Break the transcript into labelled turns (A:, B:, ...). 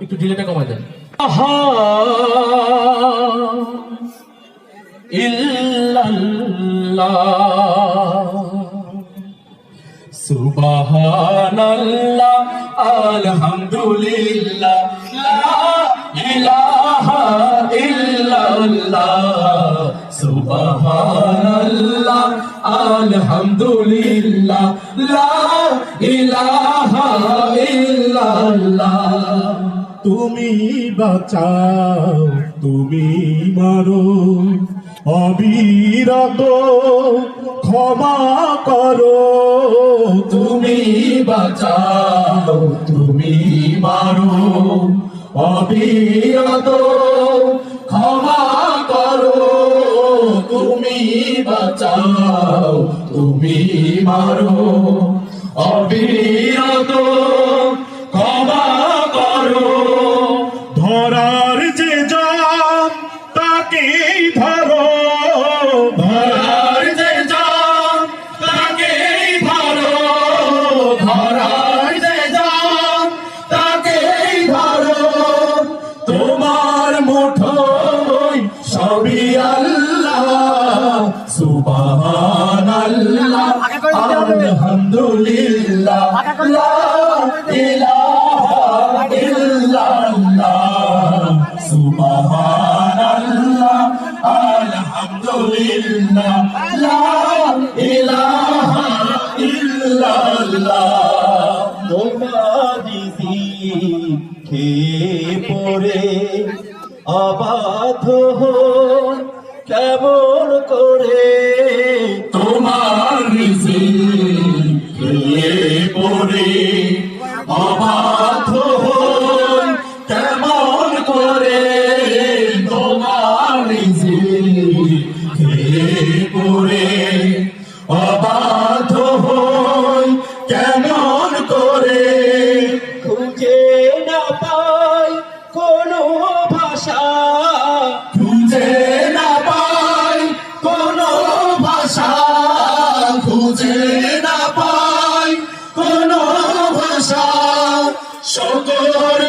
A: একটু ডিলেটা কমাই দেন। সুবহানাল্লাহ আলহামদুলিল্লাহ লা ইলাহা ইল্লাল্লাহ সুবহানাল্লাহ আলহামদুলিল্লাহ লা ইলাহা ইল্লাল্লাহ।
B: তুমি বাঁচাও তুমি মারো অবিরত ক্ষমা করো।
A: তুমি বাঁচাও তুমি মারো অবিরত ক্ষমা করো। তুমি বাঁচাও তুমি মারো অবিরত ক্ষমা করো।
B: ধরার যে জান তাকেই ধরো,
A: ধরার যে জান তাকেই ধরো, ধরার যে জান তাকেই ধরো। তোমার মুঠোয় সবই আল্লাহ সুবহানাল্লাহ আলহামদুলিল্লাহ লা ইলাহা ইল্লাল্লাহ সুবহানাল্লাহ আলহামদুলিল্লাহ লা ইলাহা ইল্লাল্লাহ।
B: তোমাদিসি খেয়ে পড়ে অবাধ হন কেমন করে।
A: তোমার রিজিক খেয়ে পড়ে অবাধ্য হই কেমন করে। তোমার রিজিক খেয়ে পড়ে অবাধ্য হই কেমন করে।
B: খুঁজে না পাই কোনো ভাষা,
A: খুঁজে না পাই কোনো ভাষা, খুঁজে না পাই কোনো ভাষা। শকর